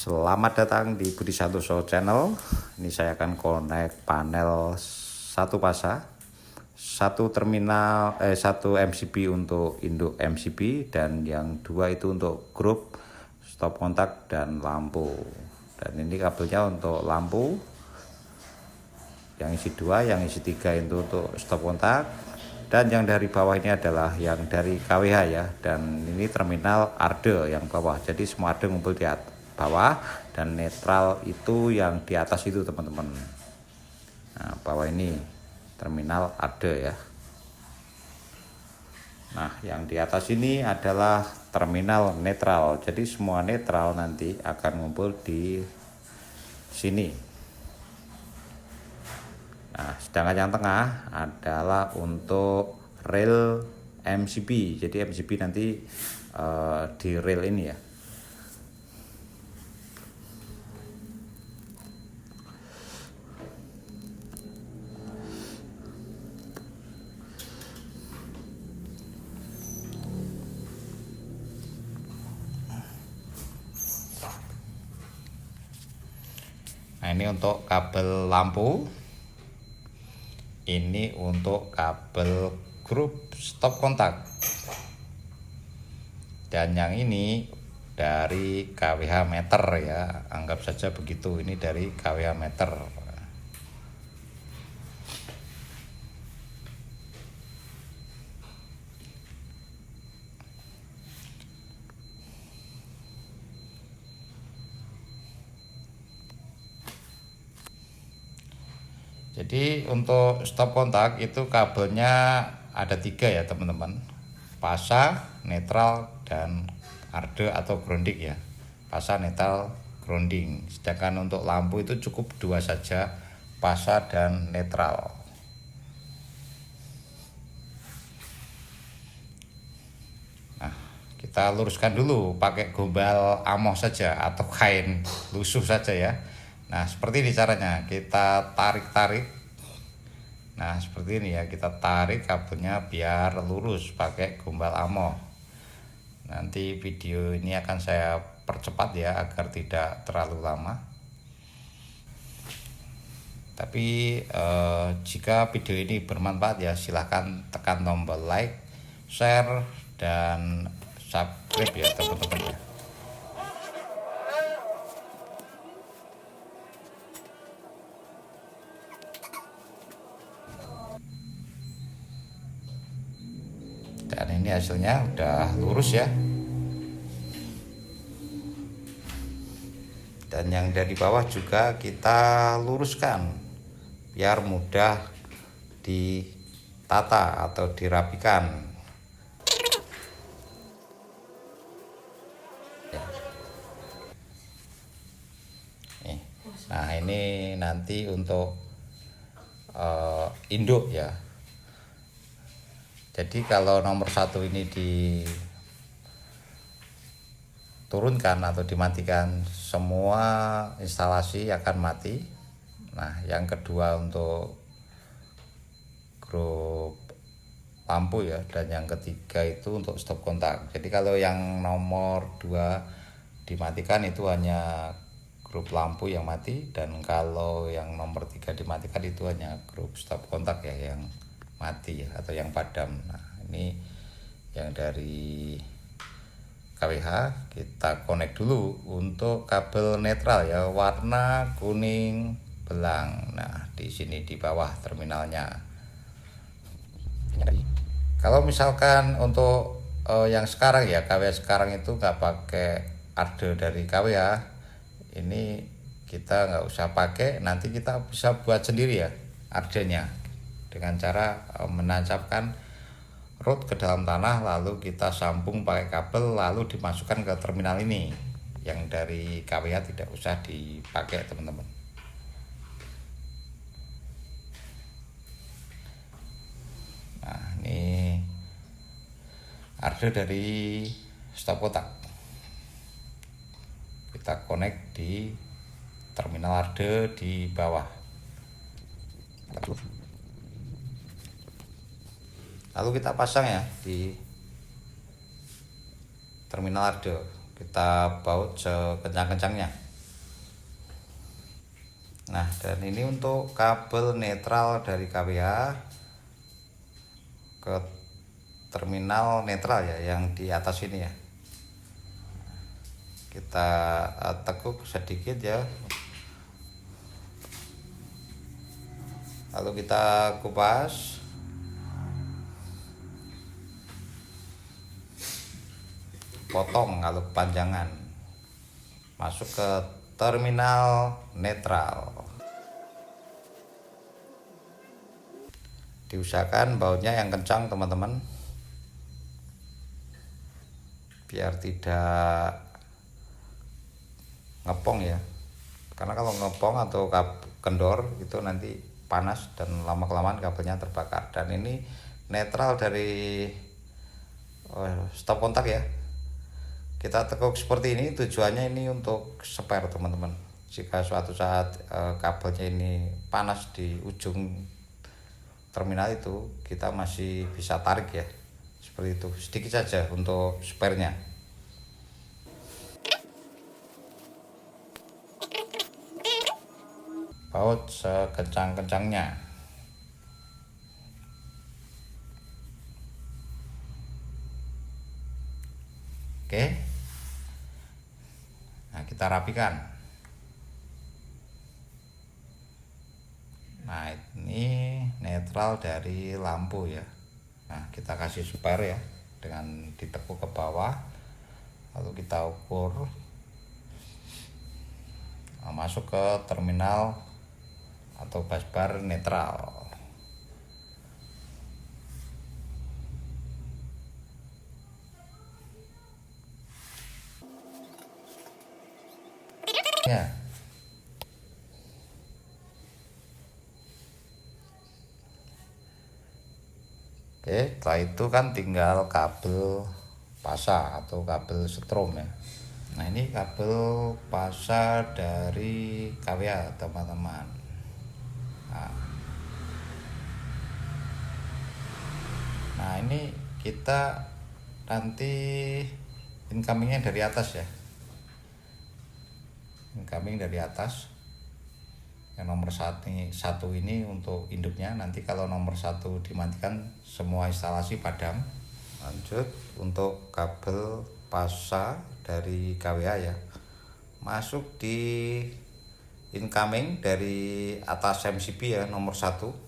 Selamat datang di Budi Santoso Channel. Ini saya akan connect panel satu pasa, satu MCB untuk induk MCB, dan yang dua itu untuk grup stop kontak dan lampu. Dan ini kabelnya untuk lampu, yang isi 2, yang isi 3 itu untuk stop kontak, dan yang dari bawah ini adalah yang dari KWH ya. Dan ini terminal arde yang bawah, jadi semua arde ngumpul di bawah, dan netral itu yang di atas itu teman-teman. Nah, bawah ini terminal arde ya. Nah, yang di atas ini adalah terminal netral, jadi semua netral nanti akan ngumpul di sini. Nah, sedangkan yang tengah adalah untuk rel MCB. Jadi MCB nanti di rel ini ya. Nah, ini untuk kabel lampu. Ini untuk kabel grup stop kontak. Dan yang ini dari KWH meter ya, anggap saja begitu. Ini dari KWH meter. Jadi untuk stop kontak itu kabelnya ada 3 ya teman-teman, pasa, netral, dan arde atau grounding ya. Pasa, netral, grounding. Sedangkan untuk lampu itu cukup 2 saja, pasa dan netral. Nah, kita luruskan dulu pakai gombal amoh saja atau kain lusuh saja ya. Nah, seperti ini caranya. Kita tarik-tarik. Nah, seperti ini ya, kita tarik kabelnya biar lurus pakai gombal amoh. Nanti video ini akan saya percepat ya agar tidak terlalu lama. Tapi jika video ini bermanfaat ya, silahkan tekan tombol like, share, dan subscribe ya teman-teman ya. Dan ini hasilnya udah lurus ya. Dan yang dari bawah juga kita luruskan biar mudah ditata atau dirapikan. Nah, ini nanti untuk induk ya. Jadi kalau nomor 1 ini diturunkan atau dimatikan, semua instalasi akan mati. Nah, yang kedua untuk grup lampu ya, dan yang ketiga itu untuk stop kontak. Jadi kalau yang nomor 2 dimatikan itu hanya grup lampu yang mati, dan kalau yang nomor 3 dimatikan itu hanya grup stop kontak ya yang mati ya, atau yang padam. Nah, ini yang dari KWH kita connect dulu untuk kabel netral ya, warna kuning belang. Nah, di sini di bawah terminalnya. Kalau misalkan untuk yang sekarang ya, KWH sekarang itu nggak pakai arde dari KWH, ini kita nggak usah pakai, nanti kita bisa buat sendiri ya ardenya dengan cara menancapkan rod ke dalam tanah, lalu kita sambung pakai kabel, lalu dimasukkan ke terminal ini. Yang dari KWH tidak usah dipakai teman-teman. Nah, ini arde dari stop kontak. Kita connect di terminal arde di bawah. Lalu kita pasang ya di terminal arde. Kita baut sekencang-kencangnya. Nah, dan ini untuk kabel netral dari KWA ke terminal netral ya, yang di atas ini ya. Kita tekuk sedikit ya, lalu kita kupas. Potong kalau kepanjangan, masuk ke terminal netral. Diusahakan bautnya yang kencang teman-teman, biar tidak ngepong ya, karena kalau ngepong atau kendor itu nanti panas dan lama-kelamaan kabelnya terbakar. Dan ini netral dari stop kontak ya, kita tekuk seperti ini. Tujuannya ini untuk spare teman-teman, jika suatu saat kabelnya ini panas di ujung terminal itu, kita masih bisa tarik ya, seperti itu. Sedikit saja untuk sparenya. Baut sekencang-kencangnya. Oke, nah kita rapikan. Nah, ini netral dari lampu ya. Nah, kita kasih spare ya, dengan ditekuk ke bawah, lalu kita ukur. Nah, masuk ke terminal atau busbar netral. Ya. Oke, setelah itu kan tinggal kabel pasa atau kabel strom ya. Nah, ini kabel pasa dari KWA teman-teman. Nah, ini kita nanti incomingnya dari atas ya, incoming dari atas. Yang nomor satu ini untuk induknya. Nanti kalau nomor 1 dimatikan, semua instalasi padam. Lanjut untuk kabel pasa dari KWA ya, masuk di incoming dari atas MCB ya, nomor 1.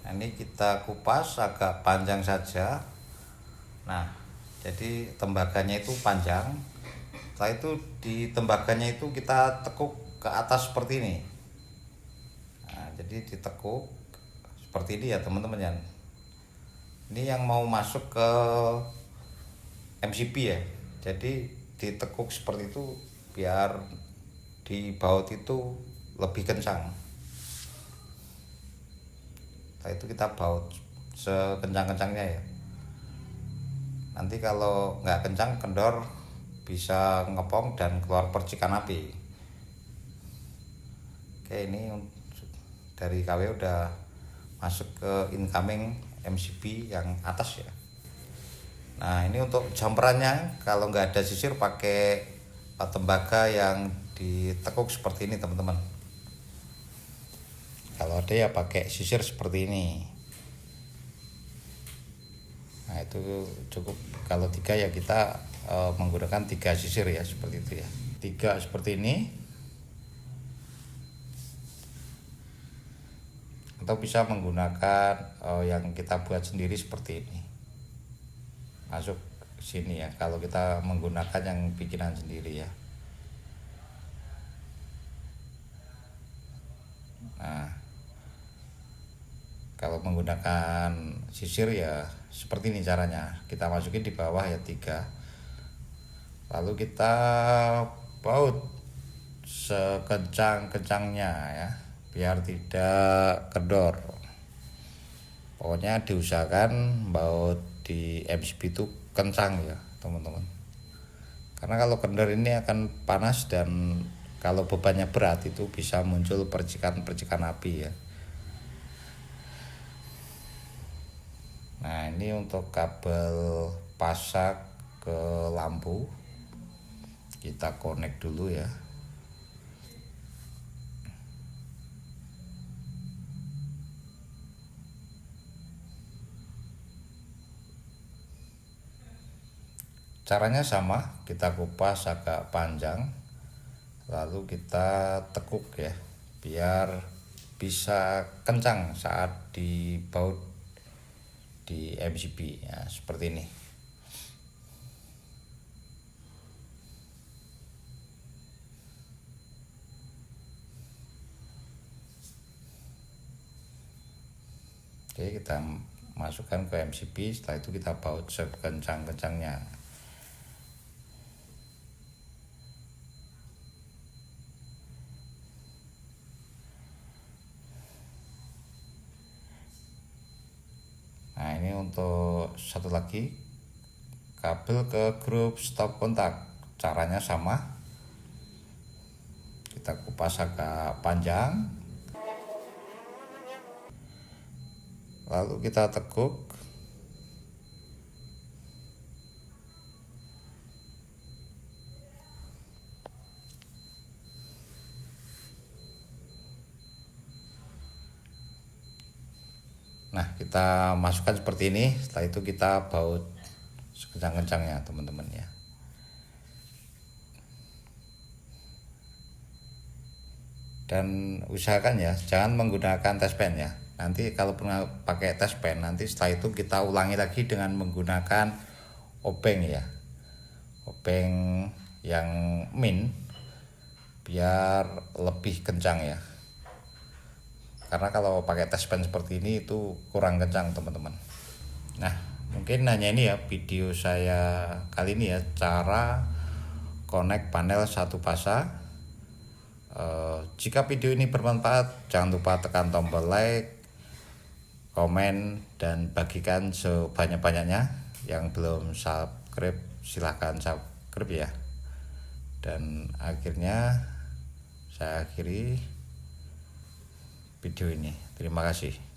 Nah, ini kita kupas agak panjang saja. Nah, jadi tembaganya itu panjang. Setelah itu di tembaganya itu kita tekuk ke atas seperti ini. Nah, jadi ditekuk seperti ini ya teman-teman ya. Ini yang mau masuk ke MCB ya, jadi ditekuk seperti itu biar di baut itu lebih kencang. Setelah itu kita baut sekencang-kencangnya ya. Nanti kalau nggak kencang, kendor, bisa ngepong dan keluar percikan api. Oke, ini dari KW udah masuk ke incoming MCB yang atas ya. Nah, ini untuk jumperannya, kalau nggak ada sisir pakai tembaga yang ditekuk seperti ini teman-teman. Kalau ada ya pakai sisir seperti ini. Nah, itu cukup. Kalau 3 ya kita menggunakan 3 sisir ya, seperti itu ya. 3 seperti ini. Atau bisa menggunakan yang kita buat sendiri seperti ini. Masuk sini ya, kalau kita menggunakan yang bikinan sendiri ya. Nah, kalau menggunakan sisir ya seperti ini caranya. Kita masukin di bawah ya 3. Lalu kita baut sekencang-kencangnya ya, biar tidak kendor. Pokoknya diusahakan baut di MCB itu kencang ya teman-teman, karena kalau kendor ini akan panas, dan kalau bebannya berat itu bisa muncul percikan-percikan api ya. Nah, ini untuk kabel pasak ke lampu, kita connect dulu ya. Caranya sama, kita kupas agak panjang, lalu kita tekuk ya, biar bisa kencang saat dibaut di MCB ya, seperti ini. Oke, kita masukkan ke MCB, setelah itu kita baut sekencang-kencangnya. Nah, ini untuk satu lagi, kabel ke grup stop kontak. Caranya sama, kita kupas agak panjang, lalu kita tekuk. Nah, kita masukkan seperti ini, setelah itu kita baut sekencang-kencangnya teman-teman ya. Dan usahakan ya, jangan menggunakan test pen ya. Nanti kalau pernah pakai test pen, nanti setelah itu kita ulangi lagi dengan menggunakan obeng ya. Obeng yang min, biar lebih kencang ya. Karena kalau pakai test pen seperti ini itu kurang kencang teman-teman. Nah, mungkin hanya ini ya video saya kali ini ya, cara connect panel satu fasa. Jika video ini bermanfaat, jangan lupa tekan tombol like, komen, dan bagikan sebanyak-banyaknya. Yang belum subscribe silahkan subscribe ya. Dan akhirnya saya akhiri video ini. Terima kasih.